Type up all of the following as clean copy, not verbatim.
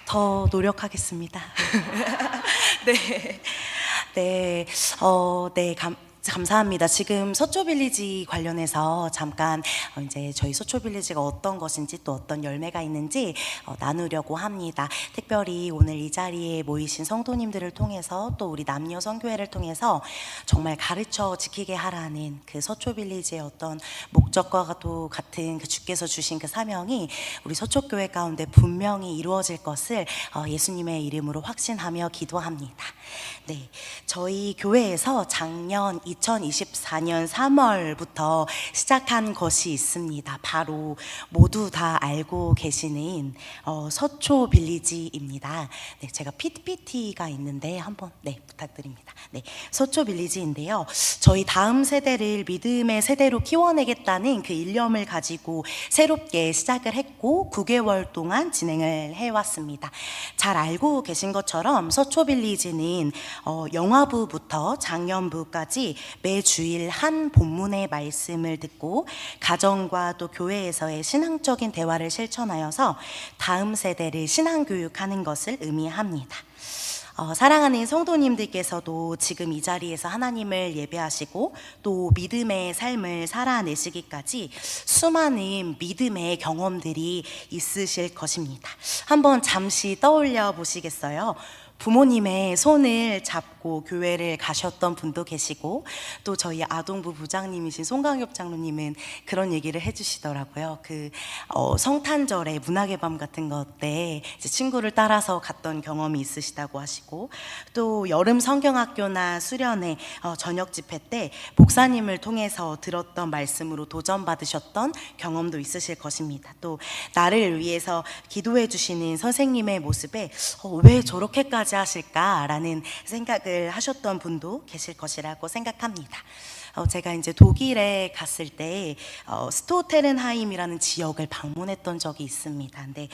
더 노력하겠습니다. 네. 네, 네, 감사합니다. 지금 서초빌리지 관련해서 잠깐 이제 저희 서초빌리지가 어떤 것인지 또 어떤 열매가 있는지 나누려고 합니다. 특별히 오늘 이 자리에 모이신 성도님들을 통해서 또 우리 남녀 선교회를 통해서 정말 가르쳐 지키게 하라는 그 서초빌리지의 어떤 목적과 또 같은 그 주께서 주신 그 사명이 우리 서초교회 가운데 분명히 이루어질 것을 예수님의 이름으로 확신하며 기도합니다. 네, 저희 교회에서 작년 2024년 3월부터 시작한 것이 있습니다. 바로 모두 다 알고 계시는 서초 빌리지입니다. 네, 제가 PPT가 있는데 한번 부탁드립니다. 네, 서초 빌리지인데요. 저희 다음 세대를 믿음의 세대로 키워내겠다는 그 일념을 가지고 새롭게 시작을 했고 9개월 동안 진행을 해왔습니다. 잘 알고 계신 것처럼 서초 빌리지는 영화부부터 장년부까지 매주일 한 본문의 말씀을 듣고 가정과 또 교회에서의 신앙적인 대화를 실천하여서 다음 세대를 신앙교육하는 것을 의미합니다. 사랑하는 성도님들께서도 지금 이 자리에서 하나님을 예배하시고 또 믿음의 삶을 살아내시기까지 수많은 믿음의 경험들이 있으실 것입니다. 한번 잠시 떠올려 보시겠어요? 부모님의 손을 잡고 교회를 가셨던 분도 계시고 또 저희 아동부 부장님이신 송강엽 장로님은 그런 얘기를 해주시더라고요. 그 성탄절에 문학의 밤 같은 것 때 친구를 따라서 갔던 경험이 있으시다고 하시고 또 여름 성경학교나 수련회 저녁 집회 때 목사님을 통해서 들었던 말씀으로 도전받으셨던 경험도 있으실 것입니다. 또 나를 위해서 기도해 주시는 선생님의 모습에 왜 저렇게까지 하실까라는 생각을 하셨던 분도 계실 것이라고 생각합니다. 제가 이제 독일에 갔을 때 스토테른하임이라는 지역을 방문했던 적이 있습니다. 근데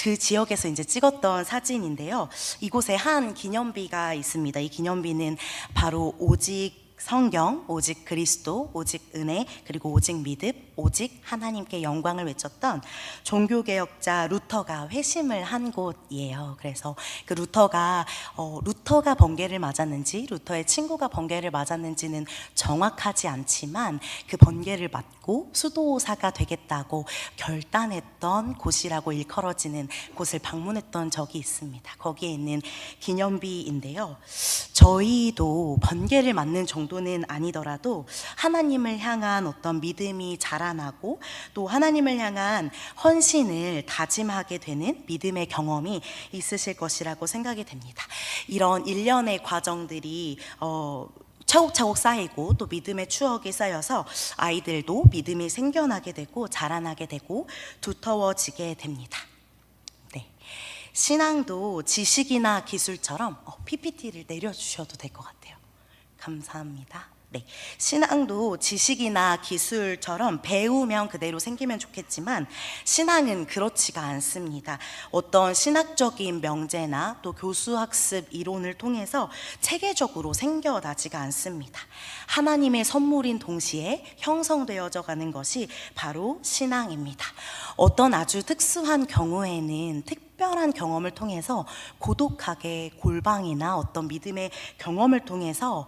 그 지역에서 이제 찍었던 사진인데요. 이곳에 한 기념비가 있습니다. 이 기념비는 바로 오직 성경, 오직 그리스도, 오직 은혜, 그리고 오직 믿음, 오직 하나님께 영광을 외쳤던 종교개혁자 루터가 회심을 한 곳이에요. 그래서 그 루터가 번개를 맞았는지 루터의 친구가 번개를 맞았는지는 정확하지 않지만 그 번개를 맞고 수도사가 되겠다고 결단했던 곳이라고 일컬어지는 곳을 방문했던 적이 있습니다. 거기에 있는 기념비인데요. 저희도 번개를 맞는 정도는 아니더라도 하나님을 향한 어떤 믿음이 자라나고 또 하나님을 향한 헌신을 다짐하게 되는 믿음의 경험이 있으실 것이라고 생각이 됩니다. 이런 일련의 과정들이 차곡차곡 쌓이고 또 믿음의 추억이 쌓여서 아이들도 믿음이 생겨나게 되고 자라나게 되고 두터워지게 됩니다. 네. 신앙도 지식이나 기술처럼 PPT를 내려주셔도 될 것 같아요. 감사합니다. 네, 신앙도 지식이나 기술처럼 배우면 그대로 생기면 좋겠지만 신앙은 그렇지가 않습니다. 어떤 신학적인 명제나 또 교수학습 이론을 통해서 체계적으로 생겨나지가 않습니다. 하나님의 선물인 동시에 형성되어져 가는 것이 바로 신앙입니다. 어떤 아주 특수한 경우에는 특별한 경험을 통해서 고독하게 골방이나 어떤 믿음의 경험을 통해서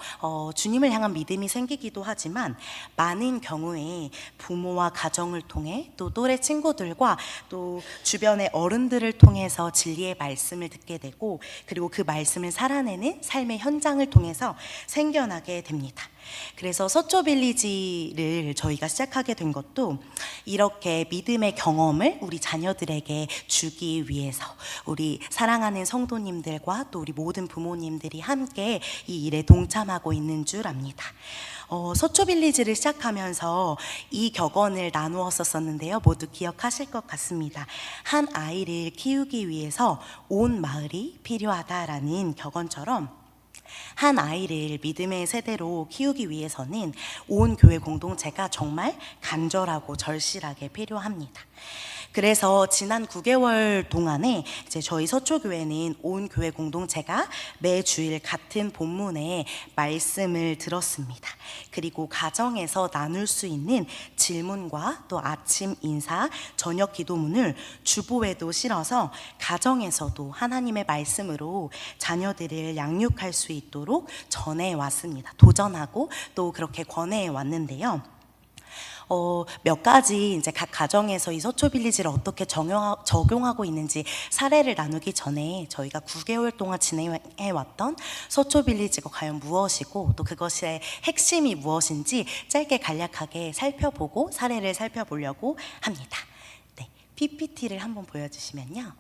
주님을 향한 믿음이 생기기도 하지만 많은 경우에 부모와 가정을 통해 또 또래 친구들과 또 주변의 어른들을 통해서 진리의 말씀을 듣게 되고 그리고 그 말씀을 살아내는 삶의 현장을 통해서 생겨나게 됩니다. 그래서 서초빌리지를 저희가 시작하게 된 것도 이렇게 믿음의 경험을 우리 자녀들에게 주기 위해서 우리 사랑하는 성도님들과 또 우리 모든 부모님들이 함께 이 일에 동참하고 있는 줄 압니다. 서초빌리지를 시작하면서 이 격언을 나누었었는데요. 모두 기억하실 것 같습니다. 한 아이를 키우기 위해서 온 마을이 필요하다라는 격언처럼 한 아이를 믿음의 세대로 키우기 위해서는 온 교회 공동체가 정말 간절하고 절실하게 필요합니다. 그래서 지난 9개월 동안에 이제 저희 서초교회는 온 교회 공동체가 매주일 같은 본문의 말씀을 들었습니다. 그리고 가정에서 나눌 수 있는 질문과 또 아침 인사, 저녁 기도문을 주보에도 실어서 가정에서도 하나님의 말씀으로 자녀들을 양육할 수 있도록 전해 왔습니다. 도전하고 또 그렇게 권해 왔는데요. 몇 가지 이제 각 가정에서 이 서초빌리지를 어떻게 적용하고 있는지 사례를 나누기 전에 저희가 9개월 동안 진행해 왔던 서초빌리지가 과연 무엇이고 또 그것의 핵심이 무엇인지 짧게 간략하게 살펴보고 사례를 살펴보려고 합니다. 네, PPT를 한번 보여주시면요.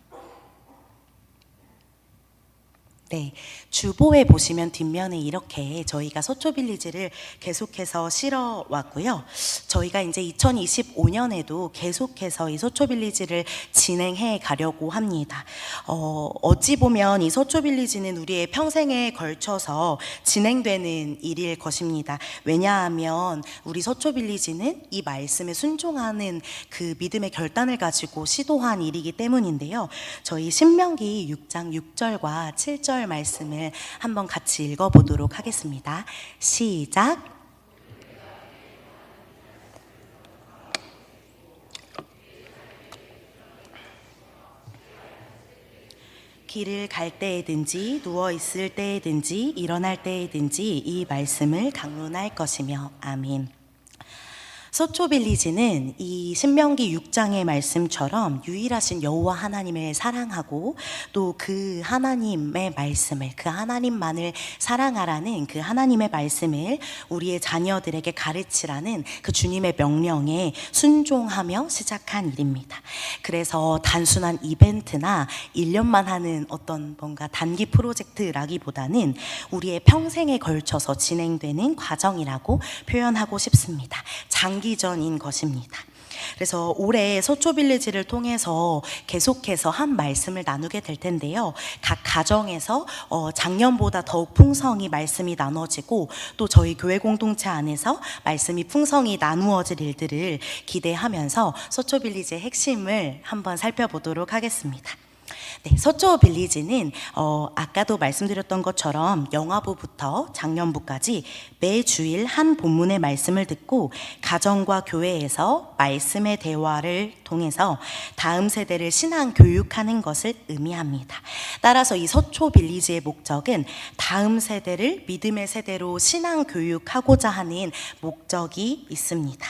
네, 주보에 보시면 뒷면에 이렇게 저희가 서초빌리지를 계속해서 실어 왔고요. 저희가 이제 2025년에도 계속해서 이 서초빌리지를 진행해 가려고 합니다. 어찌 보면 이 서초빌리지는 우리의 평생에 걸쳐서 진행되는 일일 것입니다. 왜냐하면 우리 서초빌리지는 이 말씀에 순종하는 그 믿음의 결단을 가지고 시도한 일이기 때문인데요. 저희 신명기 6장 6절과 7절 말씀을 한번 같이 읽어보도록 하겠습니다. 시작. 길을 갈 때에든지 누워 있을 때에든지 일어날 때에든지 이 말씀을 강론할 것이며 아멘. 서초빌리지는 이 신명기 6장의 말씀처럼 유일하신 여호와 하나님을 사랑하고 또 그 하나님의 말씀을, 그 하나님만을 사랑하라는 그 하나님의 말씀을 우리의 자녀들에게 가르치라는 그 주님의 명령에 순종하며 시작한 일입니다. 그래서 단순한 이벤트나 1년만 하는 어떤 뭔가 단기 프로젝트라기보다는 우리의 평생에 걸쳐서 진행되는 과정이라고 표현하고 싶습니다. 장기전인 것입니다. 그래서 올해 서초빌리지를 통해서 계속해서 한 말씀을 나누게 될 텐데요. 각 가정에서 작년보다 더욱 풍성히 말씀이 나눠지고 또 저희 교회 공동체 안에서 말씀이 풍성히 나누어질 일들을 기대하면서 서초빌리지의 핵심을 한번 살펴보도록 하겠습니다. 네, 서초빌리지는 아까도 말씀드렸던 것처럼 영화부부터 작년부까지 매주일 한 본문의 말씀을 듣고 가정과 교회에서 말씀의 대화를 통해서 다음 세대를 신앙 교육하는 것을 의미합니다. 따라서 이 서초빌리지의 목적은 다음 세대를 믿음의 세대로 신앙 교육하고자 하는 목적이 있습니다.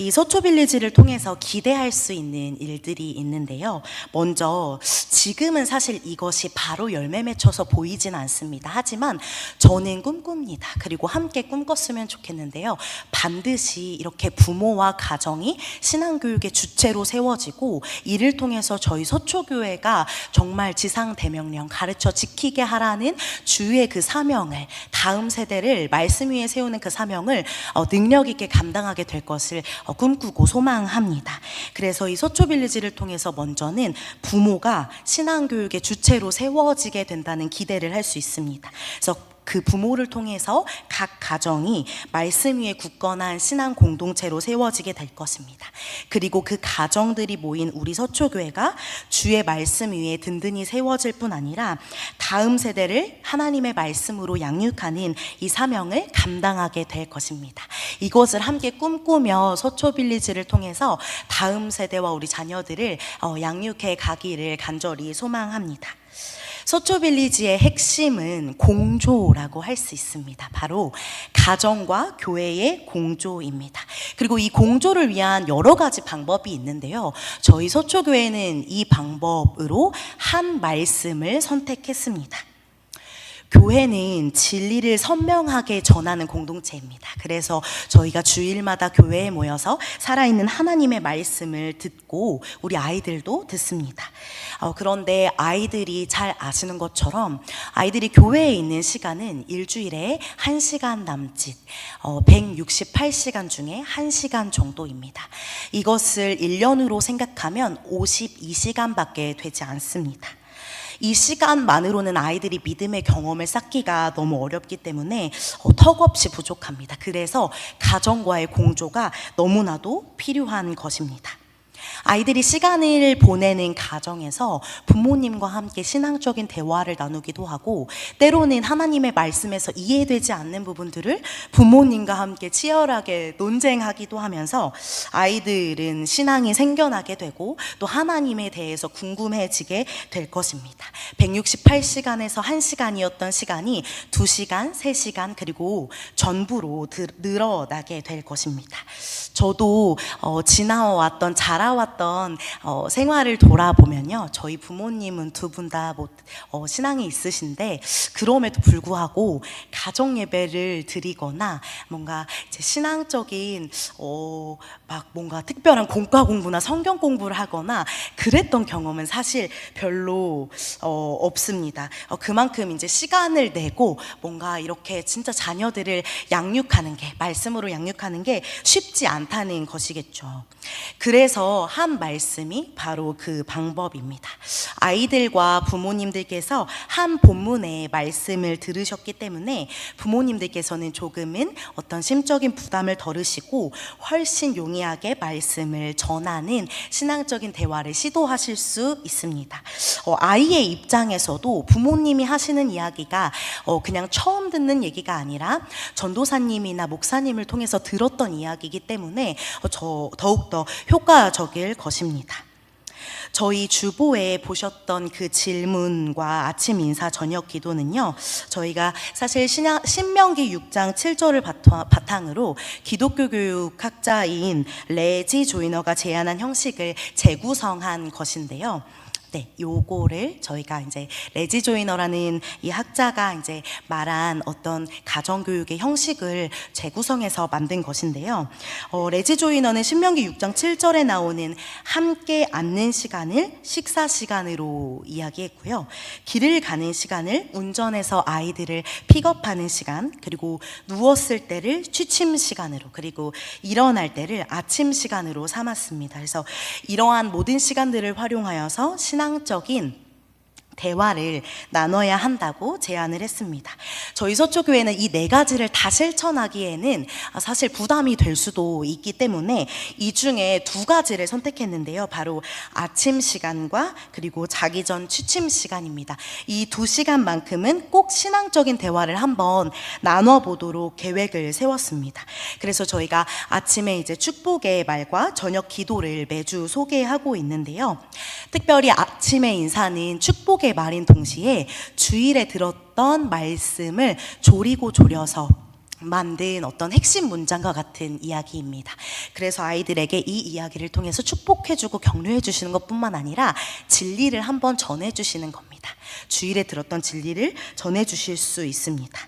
이 서초빌리지를 통해서 기대할 수 있는 일들이 있는데요. 먼저 지금은 사실 이것이 바로 열매 맺혀서 보이진 않습니다. 하지만 저는 꿈꿉니다. 그리고 함께 꿈꿨으면 좋겠는데요. 반드시 이렇게 부모와 가정이 신앙교육의 주체로 세워지고 이를 통해서 저희 서초교회가 정말 지상대명령 가르쳐 지키게 하라는 주의 그 사명을, 다음 세대를 말씀 위에 세우는 그 사명을 능력 있게 감당하게 될 것을 꿈꾸고 소망합니다. 그래서 이 서초빌리지를 통해서 먼저는 부모가 신앙교육의 주체로 세워지게 된다는 기대를 할 수 있습니다. 그래서 그 부모를 통해서 각 가정이 말씀 위에 굳건한 신앙 공동체로 세워지게 될 것입니다. 그리고 그 가정들이 모인 우리 서초교회가 주의 말씀 위에 든든히 세워질 뿐 아니라 다음 세대를 하나님의 말씀으로 양육하는 이 사명을 감당하게 될 것입니다. 이것을 함께 꿈꾸며 서초빌리지를 통해서 다음 세대와 우리 자녀들을 양육해 가기를 간절히 소망합니다. 서초빌리지의 핵심은 공조라고 할 수 있습니다. 바로 가정과 교회의 공조입니다. 그리고 이 공조를 위한 여러 가지 방법이 있는데요. 저희 서초교회는 이 방법으로 한 말씀을 선택했습니다. 교회는 진리를 선명하게 전하는 공동체입니다. 그래서 저희가 주일마다 교회에 모여서 살아있는 하나님의 말씀을 듣고 우리 아이들도 듣습니다. 그런데 아이들이 잘 아시는 것처럼 아이들이 교회에 있는 시간은 일주일에 1시간 남짓, 168시간 중에 1시간 정도입니다. 이것을 1년으로 생각하면 52시간밖에 되지 않습니다. 이 시간만으로는 아이들이 믿음의 경험을 쌓기가 너무 어렵기 때문에 턱없이 부족합니다. 그래서 가정과의 공조가 너무나도 필요한 것입니다. 아이들이 시간을 보내는 가정에서 부모님과 함께 신앙적인 대화를 나누기도 하고, 때로는 하나님의 말씀에서 이해되지 않는 부분들을 부모님과 함께 치열하게 논쟁하기도 하면서 아이들은 신앙이 생겨나게 되고 또 하나님에 대해서 궁금해지게 될 것입니다. 168시간에서 1시간이었던 시간이 2시간, 3시간 그리고 전부로 늘어나게 될 것입니다. 저도 지나왔던 자라왔던 생활을 돌아보면요, 저희 부모님은 두 분 다 신앙이 있으신데 그럼에도 불구하고 가정 예배를 드리거나 뭔가 이제 신앙적인 막 뭔가 특별한 공과 공부나 성경 공부를 하거나 그랬던 경험은 사실 별로 없습니다. 그만큼 이제 시간을 내고 뭔가 이렇게 진짜 자녀들을 양육하는 게, 말씀으로 양육하는 게 쉽지 않다는 것이겠죠. 그래서 한 말씀이 바로 그 방법입니다. 아이들과 부모님들께서 한 본문의 말씀을 들으셨기 때문에 부모님들께서는 조금은 어떤 심적인 부담을 덜으시고 훨씬 용이하게 말씀을 전하는 신앙적인 대화를 시도하실 수 있습니다. 아이의 입장에서도 부모님이 하시는 이야기가 그냥 처음 듣는 얘기가 아니라 전도사님이나 목사님을 통해서 들었던 이야기이기 때문에 더욱더 효과적일 것입니다. 저희 주보에 보셨던 그 질문과 아침 인사 저녁 기도는요, 저희가 사실 신명기 6장 7절을 바탕으로 기독교 교육학자인 레지 조이너가 제안한 형식을 재구성한 것인데요. 네, 요거를 저희가 이제 레지 조이너라는 이 학자가 이제 말한 어떤 가정교육의 형식을 재구성해서 만든 것인데요. 레지 조이너는 신명기 6장 7절에 나오는 함께 앉는 시간을 식사 시간으로 이야기했고요. 길을 가는 시간을 운전해서 아이들을 픽업하는 시간, 그리고 누웠을 때를 취침 시간으로, 그리고 일어날 때를 아침 시간으로 삼았습니다. 그래서 이러한 모든 시간들을 활용하여서 신앙적인 대화를 나눠야 한다고 제안을 했습니다. 저희 서초교회는 이 4가지를 다 실천하기에는 사실 부담이 될 수도 있기 때문에 이 중에 2가지를 선택했는데요. 바로 아침 시간과 그리고 자기 전 취침 시간입니다. 이 2시간만큼은 꼭 신앙적인 대화를 한번 나눠보도록 계획을 세웠습니다. 그래서 저희가 아침에 이제 축복의 말과 저녁 기도를 매주 소개하고 있는데요. 특별히 아침의 인사는 축복의 말인 동시에 주일에 들었던 말씀을 조리고 조려서 만든 어떤 핵심 문장과 같은 이야기입니다. 그래서 아이들에게 이 이야기를 통해서 축복해주고 격려해주시는 것뿐만 아니라 진리를 한번 전해주시는 겁니다. 주일에 들었던 진리를 전해주실 수 있습니다.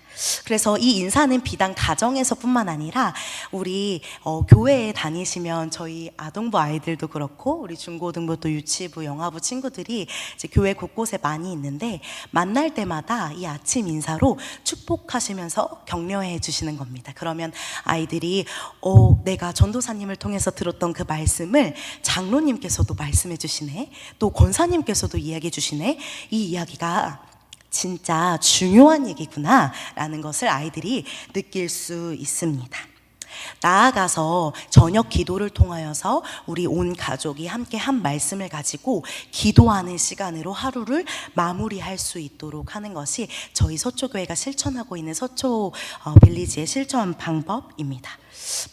그래서 이 인사는 비단 가정에서뿐만 아니라 우리 교회에 다니시면 저희 아동부 아이들도 그렇고 우리 중고등부 또 유치부 영화부 친구들이 이제 교회 곳곳에 많이 있는데 만날 때마다 이 아침 인사로 축복하시면서 격려해 주시는 겁니다. 그러면 아이들이 내가 전도사님을 통해서 들었던 그 말씀을 장로님께서도 말씀해 주시네, 또 권사님께서도 이야기해 주시네, 이 이야기가 진짜 중요한 얘기구나 라는 것을 아이들이 느낄 수 있습니다. 나아가서 저녁 기도를 통하여서 우리 온 가족이 함께 한 말씀을 가지고 기도하는 시간으로 하루를 마무리할 수 있도록 하는 것이 저희 서초교회가 실천하고 있는 서초 빌리지의 실천 방법입니다.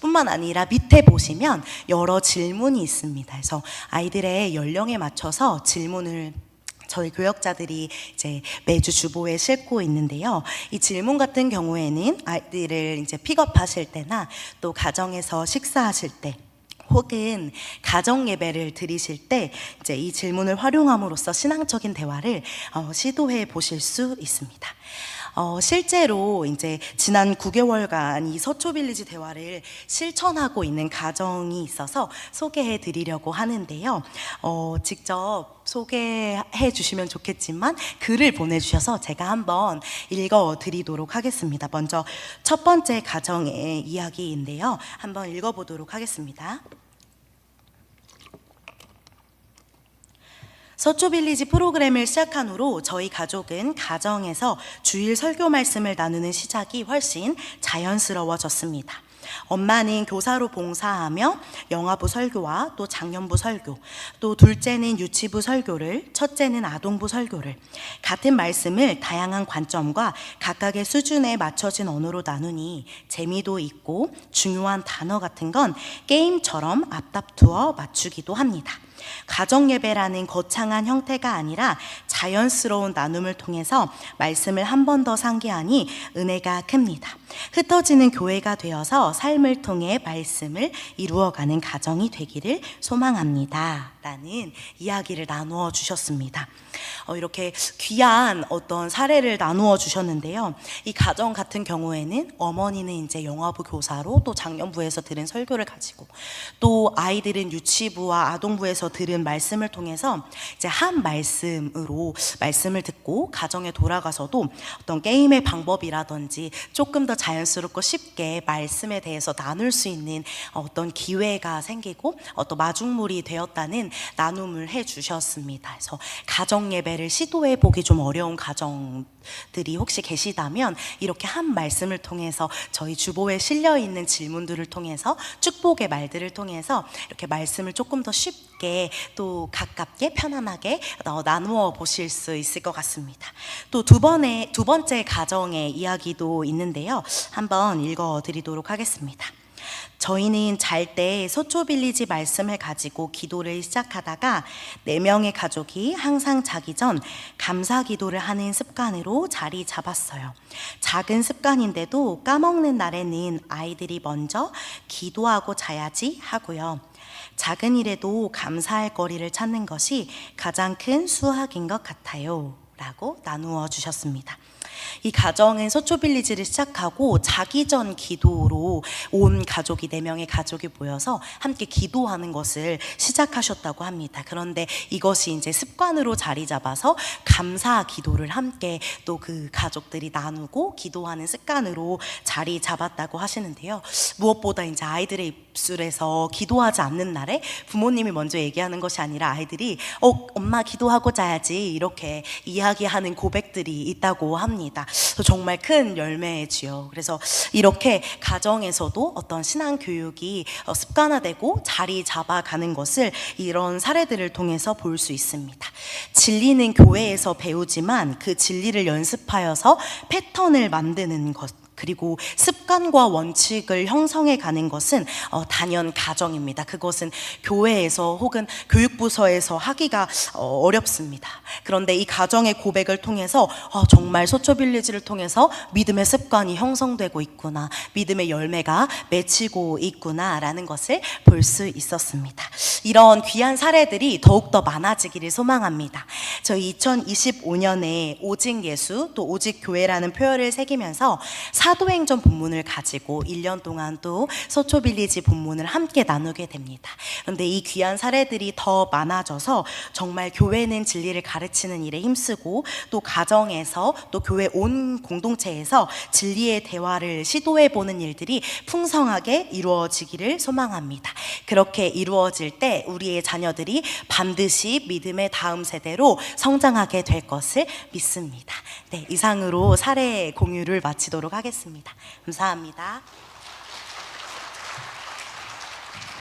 뿐만 아니라 밑에 보시면 여러 질문이 있습니다. 그래서 아이들의 연령에 맞춰서 질문을 저희 교역자들이 이제 매주 주보에 싣고 있는데요. 이 질문 같은 경우에는 아이들을 이제 픽업하실 때나 또 가정에서 식사하실 때 혹은 가정 예배를 드리실 때 이제 이 질문을 활용함으로써 신앙적인 대화를 시도해 보실 수 있습니다. 실제로 이제 지난 9개월간 이 서초빌리지 대화를 실천하고 있는 가정이 있어서 소개해 드리려고 하는데요. 직접 소개해 주시면 좋겠지만 글을 보내주셔서 제가 한번 읽어 드리도록 하겠습니다. 먼저 첫 번째 가정의 이야기인데요. 한번 읽어보도록 하겠습니다. 서초빌리지 프로그램을 시작한 후로 저희 가족은 가정에서 주일 설교 말씀을 나누는 시작이 훨씬 자연스러워졌습니다. 엄마는 교사로 봉사하며 영아부 설교와 또 장년부 설교, 또 둘째는 유치부 설교를, 첫째는 아동부 설교를 같은 말씀을 다양한 관점과 각각의 수준에 맞춰진 언어로 나누니 재미도 있고 중요한 단어 같은 건 게임처럼 앞다투어 맞추기도 합니다. 가정예배라는 거창한 형태가 아니라 자연스러운 나눔을 통해서 말씀을 한 번 더 상기하니 은혜가 큽니다. 흩어지는 교회가 되어서 삶을 통해 말씀을 이루어가는 가정이 되기를 소망합니다. 라는 이야기를 나누어 주셨습니다. 이렇게 귀한 어떤 사례를 나누어 주셨는데요. 이 가정 같은 경우에는 어머니는 이제 영아부 교사로 또 장년부에서 들은 설교를 가지고 또 아이들은 유치부와 아동부에서 들은 말씀을 통해서 이제 한 말씀으로 말씀을 듣고 가정에 돌아가서도 어떤 게임의 방법이라든지 조금 더 자연스럽고 쉽게 말씀에 대해서 나눌 수 있는 어떤 기회가 생기고 또 마중물이 되었다는 나눔을 해 주셨습니다. 그래서 가정 예배를 시도해 보기 좀 어려운 가정들이 혹시 계시다면 이렇게 한 말씀을 통해서 저희 주보에 실려 있는 질문들을 통해서 축복의 말들을 통해서 이렇게 말씀을 조금 더 쉽게 또 가깝게 편안하게 나누어 보실 수 있을 것 같습니다. 또 두 번째 가정의 이야기도 있는데요. 한번 읽어 드리도록 하겠습니다. 저희는 잘 때 서초빌리지 말씀을 가지고 기도를 시작하다가 4명의 가족이 항상 자기 전 감사 기도를 하는 습관으로 자리 잡았어요. 작은 습관인데도 까먹는 날에는 아이들이 먼저 기도하고 자야지 하고요. 작은 일에도 감사할 거리를 찾는 것이 가장 큰 수학인 것 같아요. 라고 나누어 주셨습니다. 이 가정은 서초빌리지를 시작하고 자기 전 기도로 온 가족이 4명의 가족이 모여서 함께 기도하는 것을 시작하셨다고 합니다. 그런데 이것이 이제 습관으로 자리 잡아서 감사 기도를 함께 또 그 가족들이 나누고 기도하는 습관으로 자리 잡았다고 하시는데요. 무엇보다 이제 아이들의 입술에서 기도하지 않는 날에 부모님이 먼저 얘기하는 것이 아니라 아이들이 엄마 기도하고 자야지 이렇게 이야기하는 고백들이 있다고 합니다. 정말 큰 열매지요. 그래서 이렇게 가정에서도 어떤 신앙 교육이 습관화되고 자리 잡아가는 것을 이런 사례들을 통해서 볼 수 있습니다. 진리는 교회에서 배우지만 그 진리를 연습하여서 패턴을 만드는 것, 그리고 습관과 원칙을 형성해 가는 것은 단연 가정입니다. 그것은 교회에서 혹은 교육부서에서 하기가 어렵습니다. 그런데 이 가정의 고백을 통해서 정말 서초빌리지를 통해서 믿음의 습관이 형성되고 있구나, 믿음의 열매가 맺히고 있구나라는 것을 볼 수 있었습니다. 이런 귀한 사례들이 더욱더 많아지기를 소망합니다. 저희 2025년에 오직 예수 또 오직 교회라는 표어를 새기면서 사도행전 본문을 가지고 1년 동안 또 서초빌리지 본문을 함께 나누게 됩니다. 그런데 이 귀한 사례들이 더 많아져서 정말 교회는 진리를 가르치는 일에 힘쓰고 또 가정에서 또 교회 온 공동체에서 진리의 대화를 시도해보는 일들이 풍성하게 이루어지기를 소망합니다. 그렇게 이루어질 때 우리의 자녀들이 반드시 믿음의 다음 세대로 성장하게 될 것을 믿습니다. 네, 이상으로 사례 공유를 마치도록 하겠습니다. 감사합니다.